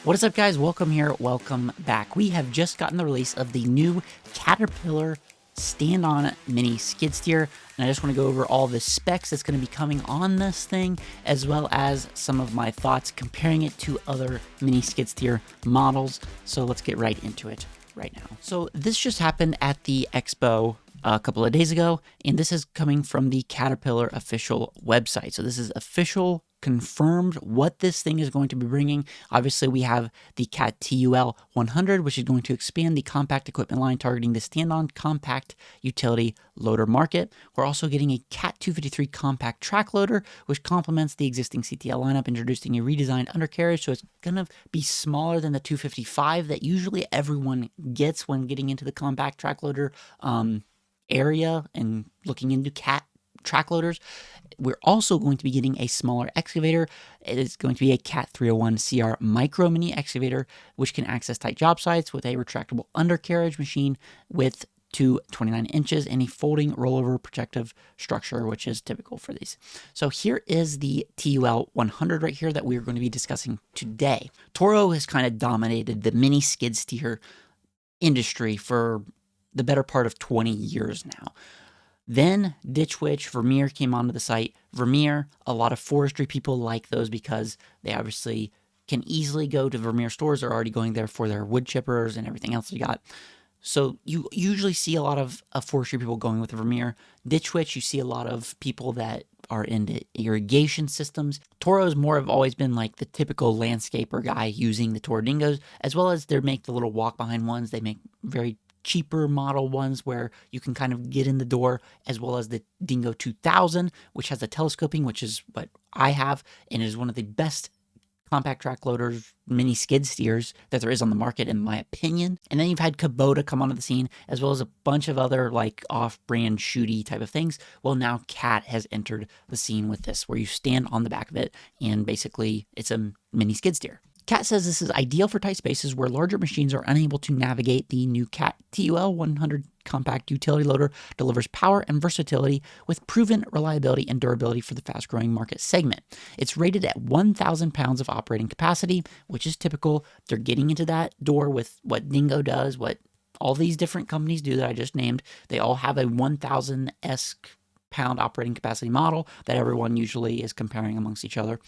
What is up, guys? Welcome here. Welcome back. We have just gotten the release of the new Caterpillar stand-on mini skid steer, and I just want to go over all the specs that's going to be coming on this thing, as well as some of my thoughts comparing it to other mini skid steer models. So let's get right into it right now. So this just happened at the expo a couple of days ago, and this is coming from the Caterpillar official website. So this is official, confirmed what this thing is going to be bringing. Obviously, we have the CAT TUL100, which is going to expand the compact equipment line targeting the stand-on compact utility loader market. We're also getting a CAT 253 compact track loader, which complements the existing CTL lineup, introducing a redesigned undercarriage. So it's going to be smaller than the 255 that usually everyone gets when getting into the compact track loader area and looking into CAT track loaders. We're also going to be getting a smaller excavator. It is going to be a CAT 301 CR micro mini excavator, which can access tight job sites with a retractable undercarriage machine with 29 inches and a folding rollover protective structure, which is typical for these. So here is the TUL100 right here that we're going to be discussing today. Toro has kind of dominated the mini skid steer industry for the better part of 20 years now. Then Ditch Witch, Vermeer came onto the site. Vermeer, a lot of forestry people like those because they obviously can easily go to Vermeer stores. They're already going there for their wood chippers and everything else you got. So you usually see a lot of forestry people going with Vermeer. Ditch Witch, you see a lot of people that are into irrigation systems. Toro's more have always been like the typical landscaper guy using the Toro Dingoes, as well as they make the little walk behind ones. They make very cheaper model ones where you can kind of get in the door, as well as the Dingo 2000, which has the telescoping, which is what I have, and is one of the best compact track loaders, mini skid steers that there is on the market, in my opinion. And then you've had Kubota come onto the scene, as well as a bunch of other like off-brand shooty type of things. Well, now CAT has entered the scene with this, where you stand on the back of it, and basically it's a mini skid steer. CAT says this is ideal for tight spaces where larger machines are unable to navigate. The new CAT TUL100 compact utility loader delivers power and versatility with proven reliability and durability for the fast-growing market segment. It's rated at 1,000 pounds of operating capacity, which is typical. They're getting into that door with what Dingo does, what all these different companies do that I just named. They all have a 1,000-esque pound operating capacity model that everyone usually is comparing amongst each other,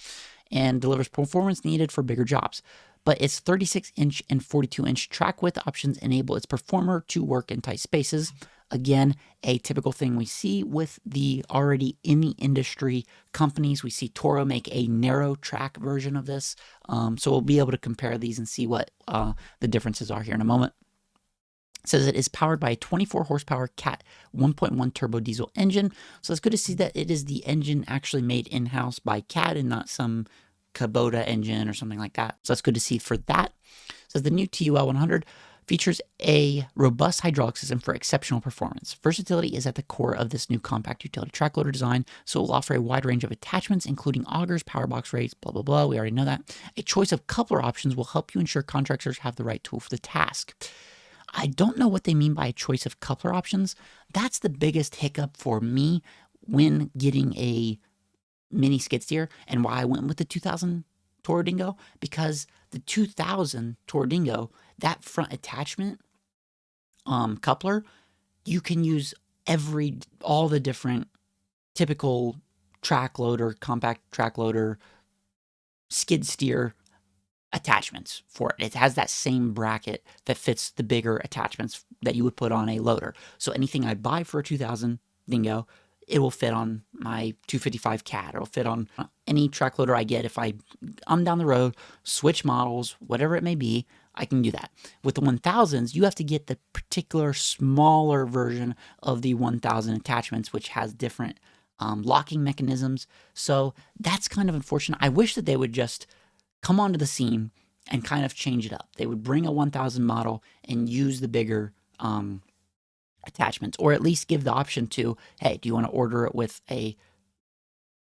and delivers performance needed for bigger jobs. But its 36-inch and 42-inch track width options enable its performer to work in tight spaces. Again, a typical thing we see with the already in the industry companies. We see Toro make a narrow track version of this. So we'll be able to compare these and see what the differences are here in a moment. It says it is powered by a 24 horsepower CAT 1.1 turbo diesel engine. So it's good to see that it is the engine actually made in-house by CAT and not some Kubota engine or something like that. So that's good to see for that. It says the new TUL100 features a robust hydraulic system for exceptional performance. Versatility is at the core of this new compact utility track loader design, so it will offer a wide range of attachments, including augers, power box rates, blah, blah, blah. We already know that. A choice of coupler options will help you ensure contractors have the right tool for the task. I don't know what they mean by a choice of coupler options. That's the biggest hiccup for me when getting a mini skid steer, and why I went with the 2000 Toro Dingo, because the 2000 Toro Dingo, that front attachment coupler, you can use all the different typical track loader, compact track loader, skid steer attachments for it. It has that same bracket that fits the bigger attachments that you would put on a loader. So anything I buy for a 2000 Dingo, it will fit on my 255 CAT. It'll fit on any track loader I get. If I'm down the road, switch models, whatever it may be, I can do that. With the 1000s, you have to get the particular smaller version of the 1000 attachments, which has different locking mechanisms. So that's kind of unfortunate. I wish that they would just come onto the scene and kind of change it up. They would bring a 1000 model and use the bigger attachments, or at least give the option to, hey, do you want to order it with a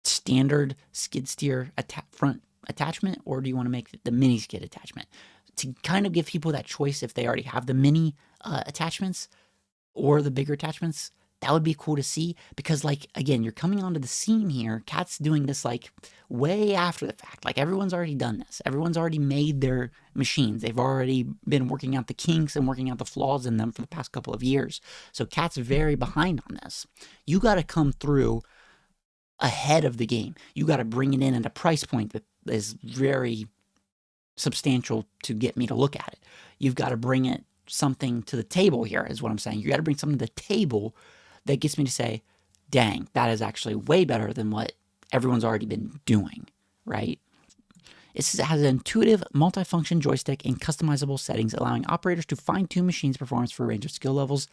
standard skid steer front attachment, or do you want to make the mini skid attachment? To kind of give people that choice if they already have the mini attachments or the bigger attachments. That would be cool to see because, like, again, you're coming onto the scene here. Cat's doing this like way after the fact. Like, everyone's already done this. Everyone's already made their machines. They've already been working out the kinks and working out the flaws in them for the past couple of years. So Cat's very behind on this. You got to come through ahead of the game. You got to bring it in at a price point that is very substantial to get me to look at it. You've got to bring it something to the table here, is what I'm saying. You got to bring something to the table that gets me to say, dang, that is actually way better than what everyone's already been doing, right? It has an intuitive multifunction joystick and customizable settings, allowing operators to fine-tune machines' performance for a range of skill levels.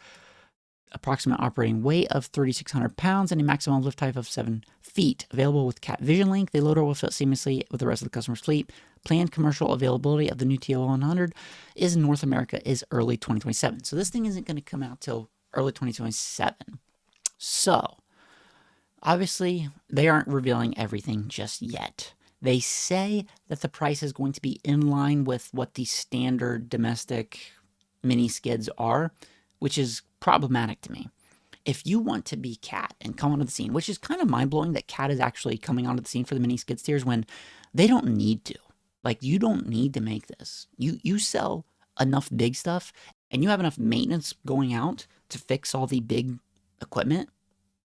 Approximate operating weight of 3,600 pounds and a maximum lift height of 7 feet. Available with Cat Vision Link, the loader will fit seamlessly with the rest of the customer's fleet. Planned commercial availability of the new TUL100 is in North America is early 2027. So this thing isn't going to come out till early 2027. So obviously they aren't revealing everything just yet. They say that the price is going to be in line with what the standard domestic mini skids are, which is problematic to me. If you want to be Cat and come onto the scene, which is kind of mind-blowing that Cat is actually coming onto the scene for the mini skid steers when they don't need to. Like, you don't need to make this. You sell enough big stuff and you have enough maintenance going out to fix all the big equipment,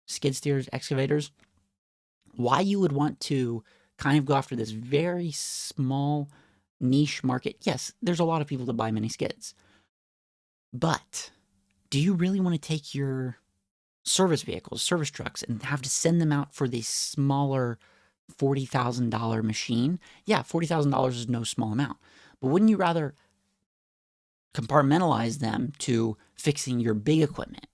skid steers, excavators. Why you would want to kind of go after this very small niche market? Yes, there's a lot of people that buy mini skids. But do you really want to take your service vehicles, service trucks, and have to send them out for the smaller $40,000 machine? Yeah, $40,000 is no small amount. But wouldn't you rather compartmentalize them to fixing your big equipment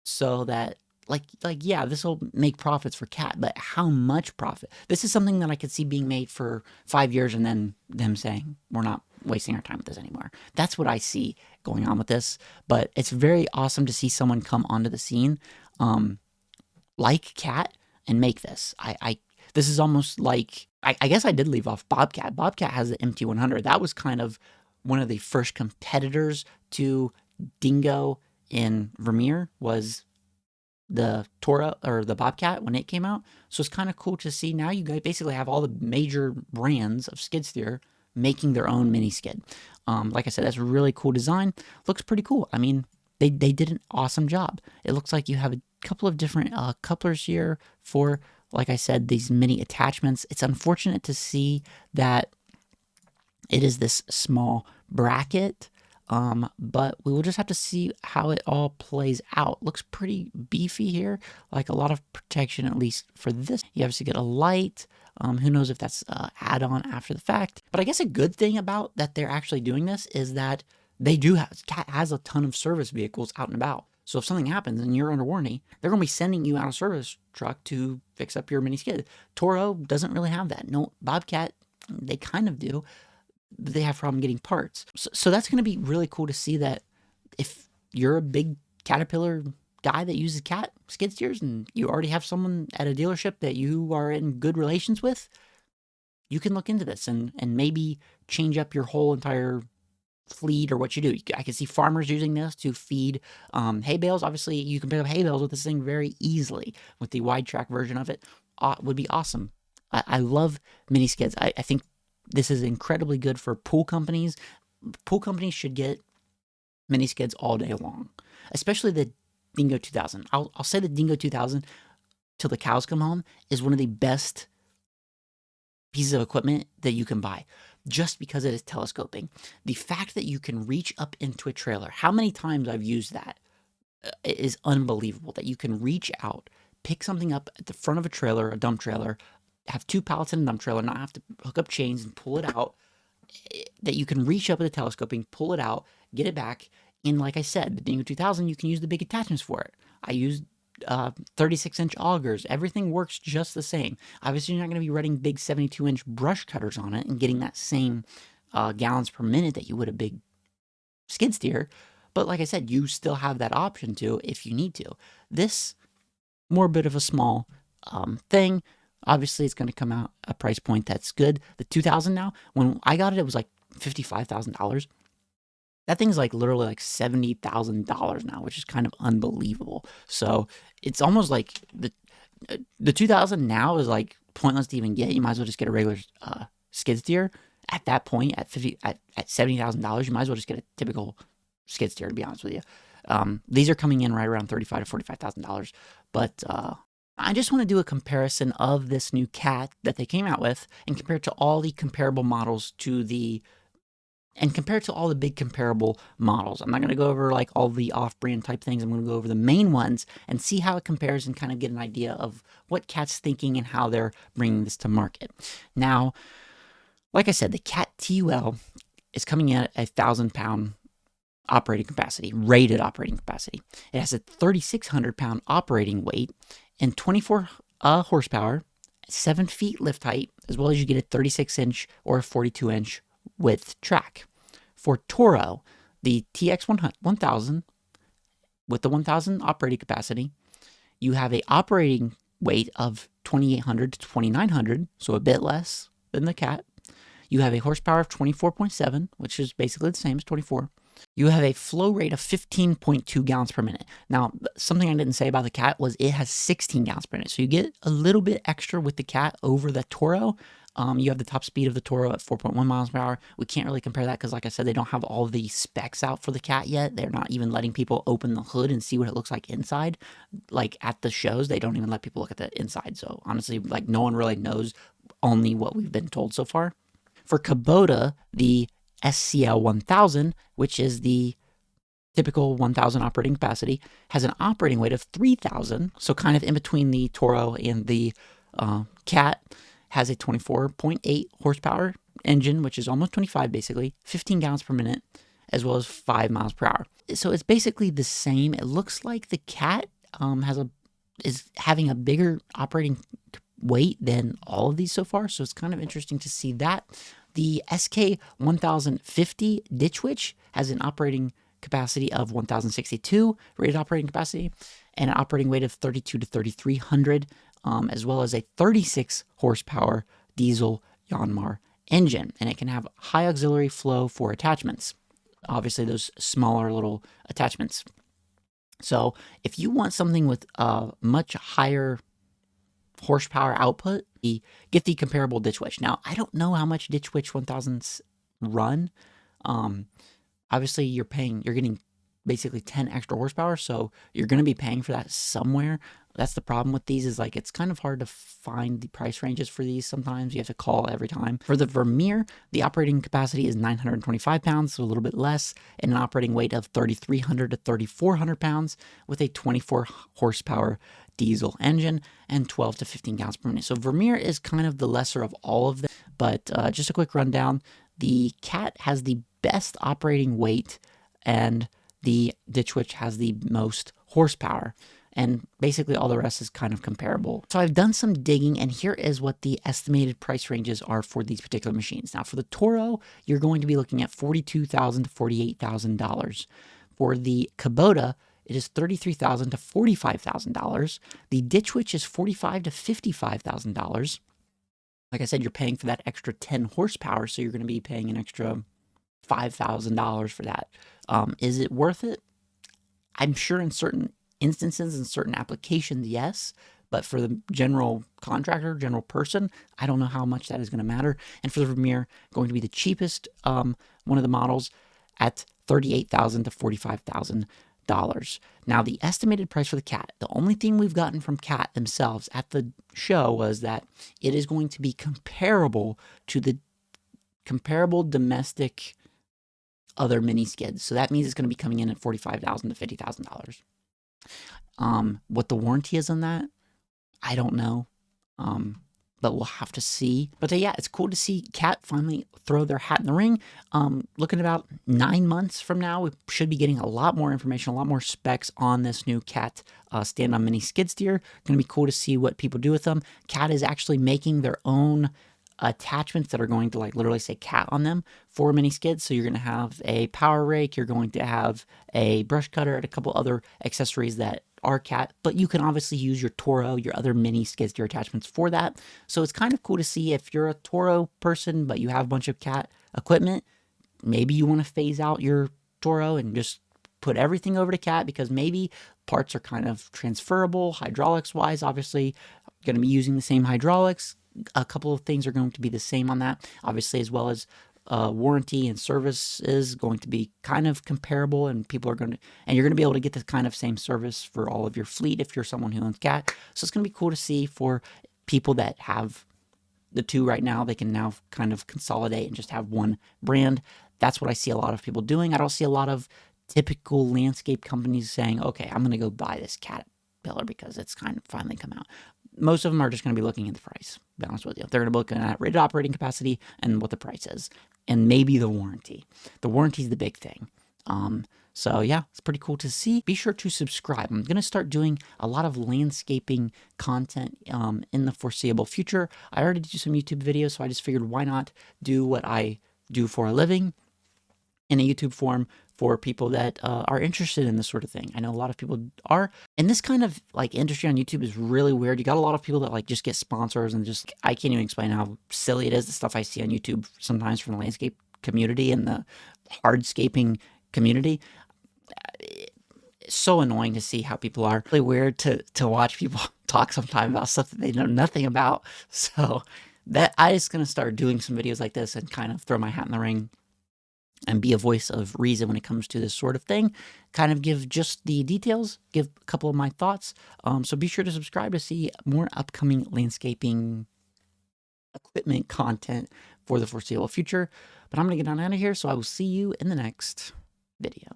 so that, like yeah, this will make profits for Cat, but how much profit? This is something that I could see being made for 5 years and then them saying, we're not wasting our time with this anymore. That's what I see going on with this, but it's very awesome to see someone come onto the scene like Cat and make this. This is almost like, I guess I did leave off Bobcat. Bobcat has the MT100. That was kind of one of the first competitors to Dingo in Vermeer, was the Toro or the Bobcat when it came out. So it's kind of cool to see now you guys basically have all the major brands of skid steer making their own mini skid. Like I said, that's a really cool design. Looks pretty cool. I mean, they did an awesome job. It looks like you have a couple of different couplers here for, like I said, these mini attachments. It's unfortunate to see that it is this small bracket, but we will just have to see how it all plays out. Looks pretty beefy here, like a lot of protection, at least for this. You obviously get a light. Who knows if that's add-on after the fact. But I guess a good thing about that they're actually doing this is that they do have, Cat has a ton of service vehicles out and about. So if something happens and you're under warranty, they're going to be sending you out a service truck to fix up your mini skid. Toro doesn't really have that. No, Bobcat, they kind of do. They have problem getting parts. So that's going to be really cool to see that if you're a big Caterpillar guy that uses Cat skid steers and you already have someone at a dealership that you are in good relations with, you can look into this and maybe change up your whole entire fleet or what you do. I can see farmers using this to feed hay bales. Obviously, you can pick up hay bales with this thing very easily with the wide track version of it. Would be awesome. I love mini skids. I think this is incredibly good for pool companies. Pool companies should get mini skids all day long, especially the Dingo 2000. I'll say the Dingo 2000 till the cows come home is one of the best pieces of equipment that you can buy, just because it is telescoping. The fact that you can reach up into a trailer, how many times I've used that, is unbelievable. That you can reach out, pick something up at the front of a trailer, a dump trailer, have 2 pallets in a dump trailer, not have to hook up chains and pull it out. That you can reach up with the telescoping, pull it out, get it back. And like I said, the Dingo 2000, you can use the big attachments for it. I used 36-inch augers. Everything works just the same. Obviously, you're not going to be running big 72-inch brush cutters on it and getting that same gallons per minute that you would a big skid steer. But like I said, you still have that option to if you need to. This, more a bit of a small thing. Obviously, it's going to come out a price point that's good. The 2000 now, when I got it, it was like $55,000. That thing's like literally like $70,000 now, which is kind of unbelievable. So it's almost like the 2000 now is like pointless to even get. You might as well just get a regular skid steer. At that point, at $70,000, you might as well just get a typical skid steer. To be honest with you, these are coming in right around $35,000 to $45,000. But I just want to do a comparison of this new cat that they came out with and compare it to all the comparable models compared to all the big comparable models. I'm not going to go over like all the off-brand type things. I'm going to go over the main ones and see how it compares and kind of get an idea of what Cat's thinking and how they're bringing this to market. Now, like I said, the Cat TUL is coming in at 1,000-pound operating capacity, rated operating capacity. It has a 3,600-pound operating weight and 24 horsepower, 7 feet lift height, as well as you get a 36-inch or a 42-inch width track. For Toro, the TX1000 with the 1,000 operating capacity, you have a operating weight of 2,800 to 2,900, so a bit less than the Cat. You have a horsepower of 24.7, which is basically the same as 24. You have a flow rate of 15.2 gallons per minute. Now, something I didn't say about the Cat was it has 16 gallons per minute. So you get a little bit extra with the Cat over the Toro. You have the top speed of the Toro at 4.1 miles per hour. We can't really compare that because, like I said, they don't have all the specs out for the Cat yet. They're not even letting people open the hood and see what it looks like inside. Like at the shows, they don't even let people look at the inside. So honestly, like no one really knows, only what we've been told so far. For Kubota, the SCL 1000, which is the typical 1,000 operating capacity, has an operating weight of 3,000, so kind of in between the Toro and the Cat, has a 24.8 horsepower engine, which is almost 25 basically, 15 gallons per minute, as well as 5 miles per hour. So it's basically the same. It looks like the Cat is having a bigger operating weight than all of these so far, so it's kind of interesting to see that. The SK 1050 Ditch Witch has an operating capacity of 1,062 rated operating capacity and an operating weight of 32 to 3,300, as well as a 36 horsepower diesel Yanmar engine, and it can have high auxiliary flow for attachments. Obviously, those smaller little attachments. So if you want something with a much higher horsepower output, get the comparable Ditch Witch. Now, I don't know how much Ditch Witch 1000s run. Obviously, you're getting basically 10 extra horsepower, so you're going to be paying for that somewhere. That's the problem with these, is like it's kind of hard to find the price ranges for these sometimes. You have to call every time. For the Vermeer, the operating capacity is 925 pounds, so a little bit less, and an operating weight of 3,300 to 3,400 pounds with a 24 horsepower diesel engine and 12 to 15 gallons per minute. So Vermeer is kind of the lesser of all of them, but just a quick rundown. The Cat has the best operating weight and the Ditch Witch has the most horsepower, and basically all the rest is kind of comparable. So I've done some digging, and here is what the estimated price ranges are for these particular machines. Now for the Toro, you're going to be looking at $42,000 to $48,000. For the Kubota, it is $33,000 to $45,000. The Ditch Witch is $45,000 to $55,000. Like I said, you're paying for that extra 10 horsepower, so you're going to be paying an extra $5,000 for that. Is it worth it? I'm sure in certain instances and certain applications, yes. But for the general contractor, general person, I don't know how much that is going to matter. And for the Vermeer, going to be the cheapest one of the models at $38,000 to $45,000. Now, the estimated price for the Cat, the only thing we've gotten from Cat themselves at the show was that it is going to be comparable to the comparable domestic other mini skids. So that means it's going to be coming in at $45,000 to $50,000. What the warranty is on that, I don't know. But we'll have to see. But yeah, it's cool to see Cat finally throw their hat in the ring. Looking about 9 months from now, we should be getting a lot more information, a lot more specs on this new Cat stand-on mini skid steer. Going to be cool to see what people do with them. Cat is actually making their own attachments that are going to like literally say Cat on them for mini skids. So you're going to have a power rake, you're going to have a brush cutter, and a couple other accessories that are Cat, but you can obviously use your Toro, your other mini skid steer attachments for that. So it's kind of cool to see if you're a Toro person, but you have a bunch of Cat equipment. Maybe you want to phase out your Toro and just put everything over to CAT, because maybe parts are kind of transferable hydraulics wise. Obviously, going to be using the same hydraulics. A couple of things are going to be the same on that, obviously, as well as warranty and service is going to be kind of comparable, and people are going to, and you're going to be able to get the kind of same service for all of your fleet if you're someone who owns CAT. So it's going to be cool to see for people that have the two right now. They can now kind of consolidate and just have one brand. That's what I see a lot of people doing. I don't see a lot of typical landscape companies saying, okay, I'm going to go buy this Caterpillar because it's kind of finally come out. Most of them are just going to be looking at the price, to be honest with you. They're going to be looking at rated operating capacity and what the price is, and maybe the warranty. The warranty is the big thing. So yeah, it's pretty cool to see. Be sure to subscribe. I'm going to start doing a lot of landscaping content in the foreseeable future. I already do some YouTube videos, so I just figured why not do what I do for a living in a YouTube form for people that are interested in this sort of thing. I know a lot of people are. And this kind of like industry on YouTube is really weird. You got a lot of people that like just get sponsors and just, I can't even explain how silly it is, the stuff I see on YouTube sometimes from the landscape community and the hardscaping community. It's so annoying to see how people are. Really weird to watch people talk sometimes about stuff that they know nothing about. So that I just gonna start doing some videos like this and kind of throw my hat in the ring and be a voice of reason when it comes to this sort of thing. Kind of give just the details, give a couple of my thoughts. So be sure to subscribe to see more upcoming landscaping equipment content for the foreseeable future. But I'm going to get on out of here, so I will see you in the next video.